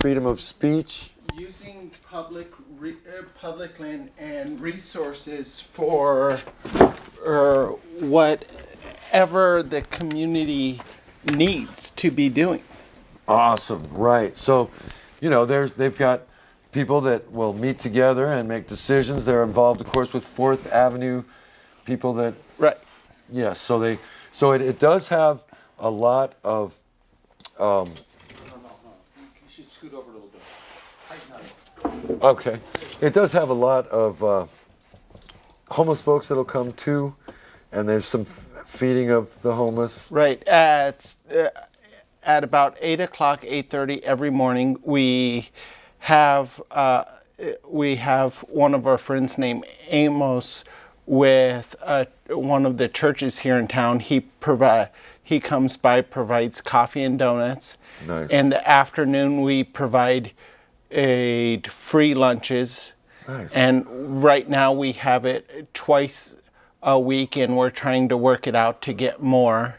freedom of speech. Using public land and resources for whatever the community needs to be doing. Awesome, right. So, they've got people that will meet together and make decisions. They're involved, of course, with Fourth Avenue people that... Right. Yes, so it does have a lot of... No. You should scoot over a little bit. Okay. It does have a lot of homeless folks that'll come too, and there's some feeding of the homeless. Right. At about 8 o'clock, 8:30 every morning, we have one of our friends named Amos with one of the churches here in town. He comes by, provides coffee and donuts. Nice. In the afternoon, we provide free lunches. Nice. And right now we have it twice a week, and we're trying to work it out to get more.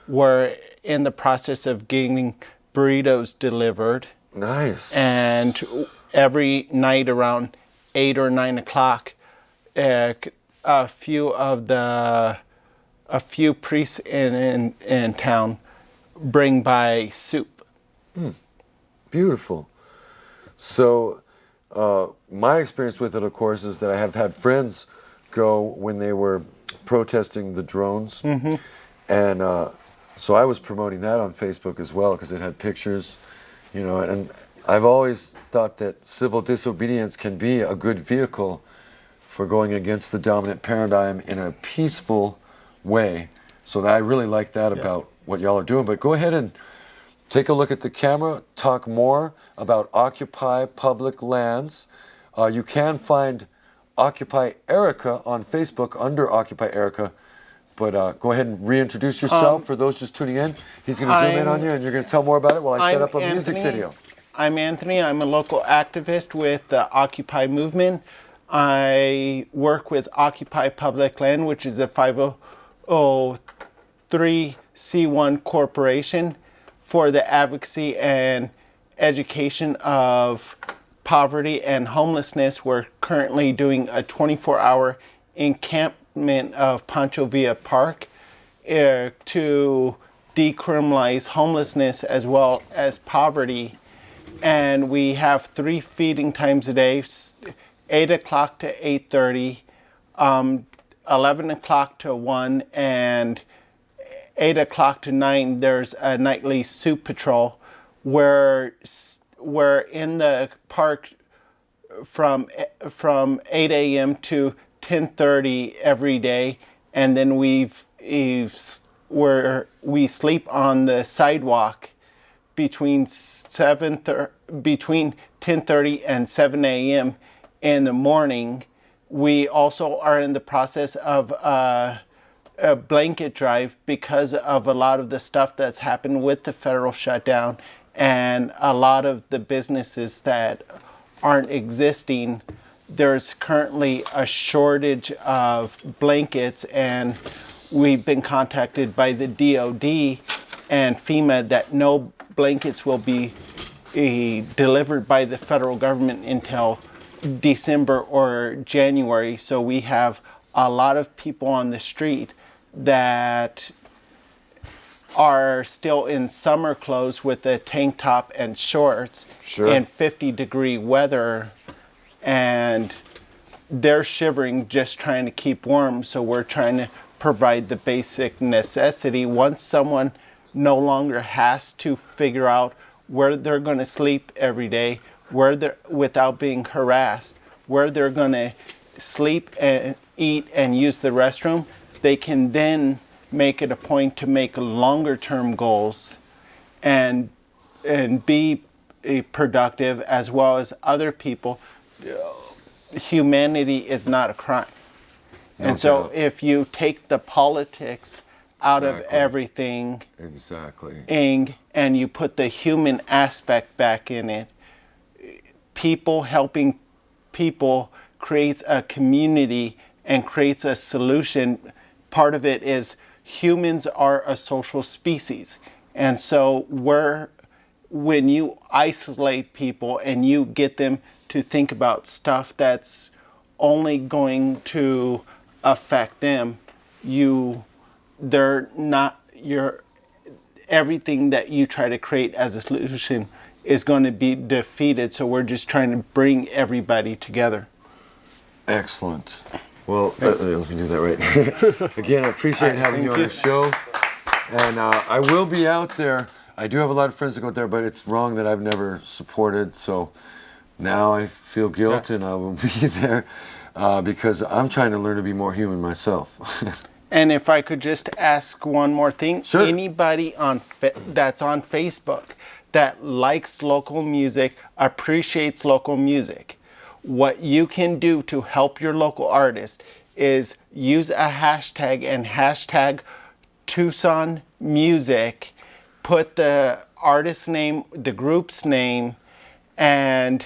We're in the process of getting burritos delivered. Nice. And every night around 8 or 9 o'clock, a few priests in town bring by soup. Beautiful. So my experience with it, of course, is that I have had friends go when they were protesting the drones. Mm-hmm. And so I was promoting that on Facebook as well because it had pictures, and I've always thought that civil disobedience can be a good vehicle for going against the dominant paradigm in a peaceful way. So I really like that about what y'all are doing. But go ahead and take a look at the camera, talk more about Occupy Public Lands. You can find Occupy Erica on Facebook under Occupy Erica. But go ahead and reintroduce yourself for those just tuning in. He's going to zoom in on you, and you're going to tell more about it while I set up a music video. I'm Anthony. I'm a local activist with the Occupy movement. I work with Occupy Public Land, which is a 503c1 corporation for the advocacy and education of poverty and homelessness. We're currently doing a 24-hour encampment of Pancho Villa Park to decriminalize homelessness as well as poverty. And we have 3 feeding times a day, 8 o'clock to 8:30, 11 o'clock to 1, and 8 o'clock to 9, there's a nightly soup patrol where we're in the park from 8 a.m. to 10:30 every day, and then we sleep on the sidewalk between 10:30 and 7 a.m. in the morning. We also are in the process of a blanket drive because of a lot of the stuff that's happened with the federal shutdown and a lot of the businesses that aren't existing. There's currently a shortage of blankets, and we've been contacted by the DOD and FEMA that no blankets will be delivered by the federal government until December or January. So we have a lot of people on the street that are still in summer clothes with a tank top and shorts in 50-degree weather, and they're shivering just trying to keep warm. So we're trying to provide the basic necessity. Once someone no longer has to figure out where they're going to sleep every day, where they're without being harassed, where they're going to sleep and eat and use the restroom, they can then make it a point to make longer term goals and be productive as well as other people. Humanity is not a crime. And so if you take the politics out of everything and you put the human aspect back in it, people helping people creates a community and creates a solution. Part of it is humans are a social species. And so when you isolate people and you get them to think about stuff that's only going to affect them, they're not your everything that you try to create as a solution is going to be defeated. So we're just trying to bring everybody together. Excellent. Well, let me do that right. Again, I appreciate having you on the show. And I will be out there. I do have a lot of friends that go out there, but it's wrong that I've never supported. So now I feel guilt, and I will be there because I'm trying to learn to be more human myself. And if I could just ask one more thing. Sure. Anybody that's on Facebook that likes local music, appreciates local music, what you can do to help your local artist is use a hashtag and hashtag Tucson Music, put the artist's name, the group's name, and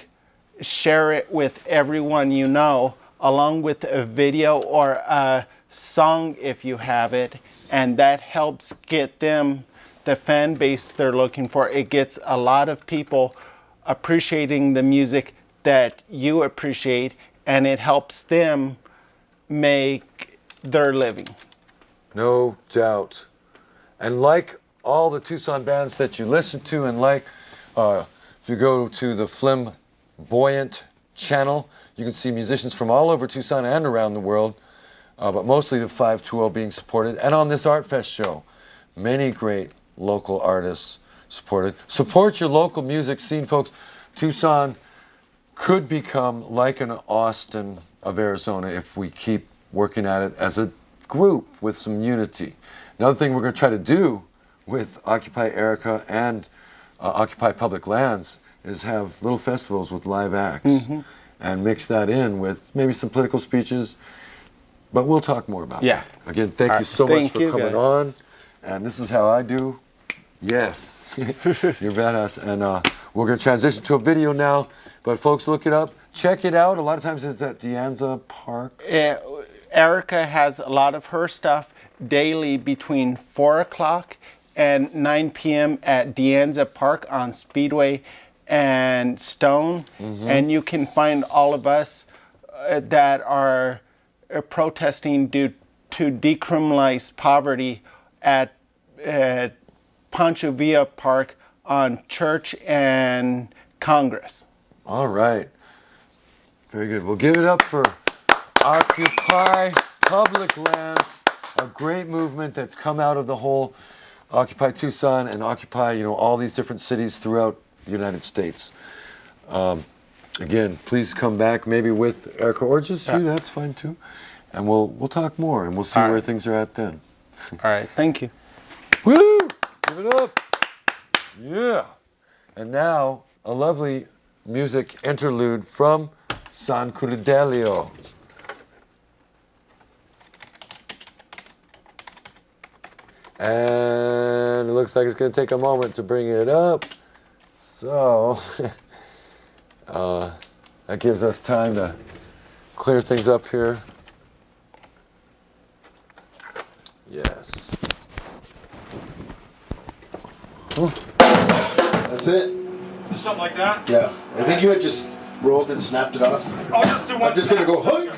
share it with everyone you know, along with a video or a song if you have it, and that helps get them the fan base they're looking for. It gets a lot of people appreciating the music that you appreciate, and it helps them make their living. No doubt. And like all the Tucson bands that you listen to, and like if you go to the Flamboyant channel, you can see musicians from all over Tucson and around the world, but mostly the 520 being supported. And on this Artfest show, many great local artists supported. Support your local music scene, folks. Tucson could become like an Austin of Arizona if we keep working at it as a group with some unity. Another thing we're going to try to do with Occupy Erica and Occupy Public Lands is have little festivals with live acts and mix that in with maybe some political speeches. But we'll talk more about that. Again, thank you so much for coming on. And this is how I do. Yes, you're badass. And we're going to transition to a video now. But folks, look it up. Check it out. A lot of times it's at De Anza Park. Erica has a lot of her stuff daily between 4 o'clock and 9 p.m. at De Anza Park on Speedway and Stone. And you can find all of us that are protesting due to decriminalize poverty at Pancho Villa Park on Church and Congress. All right. Very good. We'll give it up for Occupy Public Lands, a great movement that's come out of the whole Occupy Tucson and Occupy, all these different cities throughout the United States. Again, please come back maybe with Erica or just you, that's fine too. And we'll talk more and we'll see where things are at then. All right, thank you. Woo! Give it up. Yeah. And now a lovely music interlude from San Crudelio. And it looks like it's going to take a moment to bring it up. So that gives us time to clear things up here. Yes. That's it? Something like that? Yeah. I think you had just rolled and snapped it off. I'll just do one. I'm just going to go hook.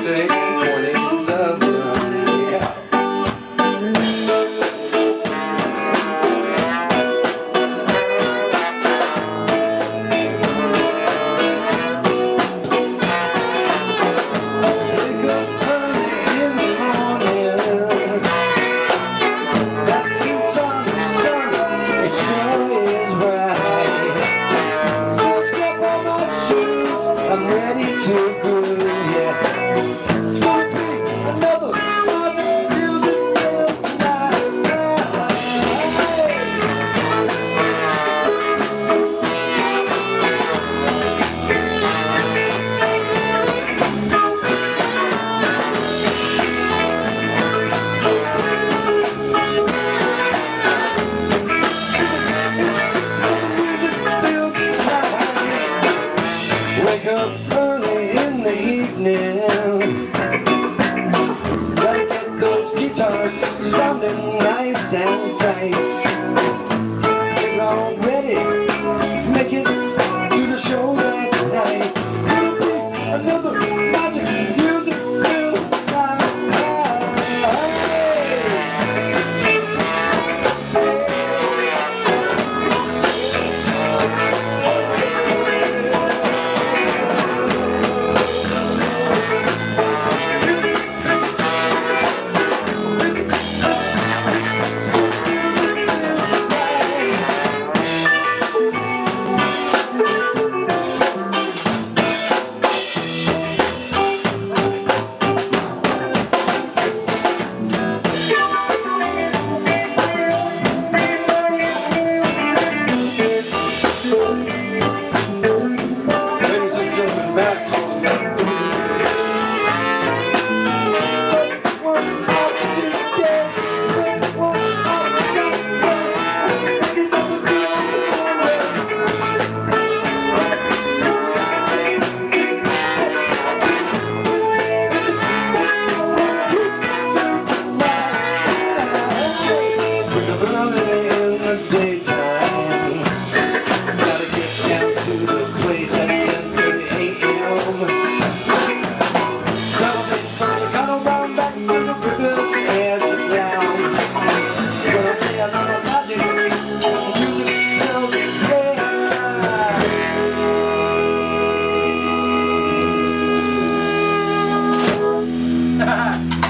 Take 27. Yeah. Wake up early in the morning. Got Tucson sun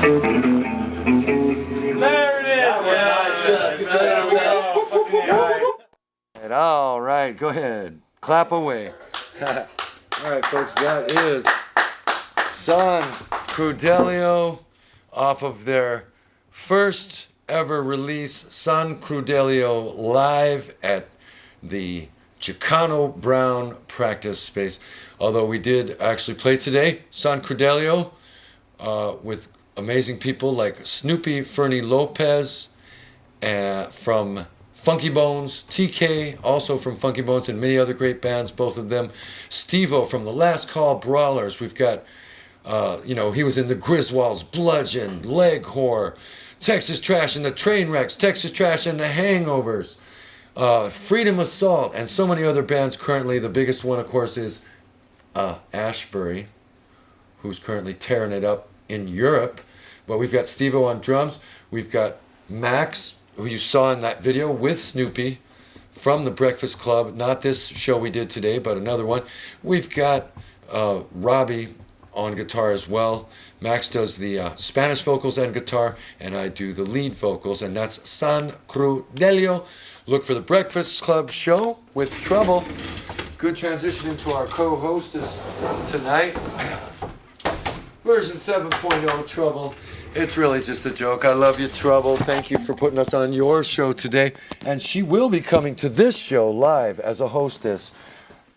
There it is. And all right, go ahead. Clap away. All right, folks, that is San Crudelio off of their first ever release, San Crudelio live at the Chicano Brown practice space. Although we did actually play today, San Crudelio, with amazing people like Snoopy Fernie Lopez from Funky Bones, TK also from Funky Bones, and many other great bands, both of them. Steve-O from the Last Call Brawlers. We've got, he was in the Griswolds, Bludgeon, Leg Whore, Texas Trash and the Trainwrecks, Texas Trash and the Hangovers, Freedom Assault, and so many other bands currently. The biggest one, of course, is Ashbury, who's currently tearing it up in Europe. But we've got Steve-O on drums. We've got Max, who you saw in that video with Snoopy from the Breakfast Club. Not this show we did today, but another one. We've got Robbie on guitar as well. Max does the Spanish vocals and guitar, and I do the lead vocals, and that's San Crudelio. Look for the Breakfast Club show with Trouble. Good transition into our co-hostess tonight. Version 7.0 Trouble. It's really just a joke. I love you, Trouble. Thank you for putting us on your show today. And she will be coming to this show live as a hostess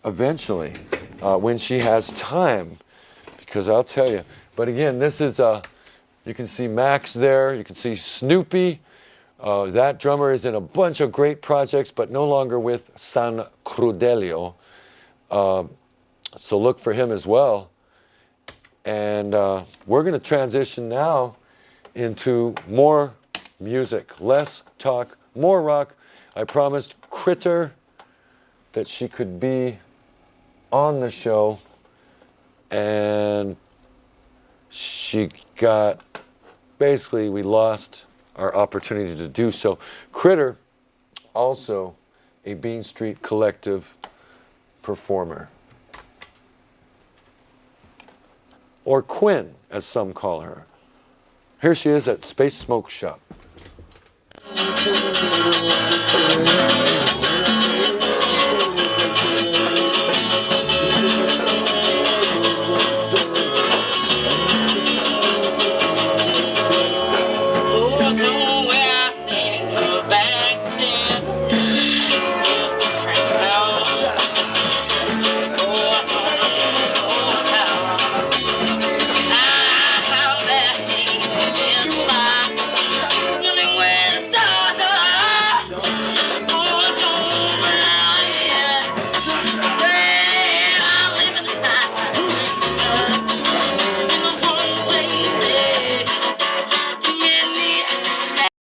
eventually when she has time. Because I'll tell you. But again, this is, you can see Max there. You can see Snoopy. That drummer is in a bunch of great projects, but no longer with San Crudelio. So look for him as well. And we're going to transition now into more music, less talk, more rock. I promised Critter that she could be on the show, and she got, basically we lost our opportunity to do so. Critter, also a Bean Street Collective performer. Or Quinn, as some call her. Here she is at Space Smoke Shop.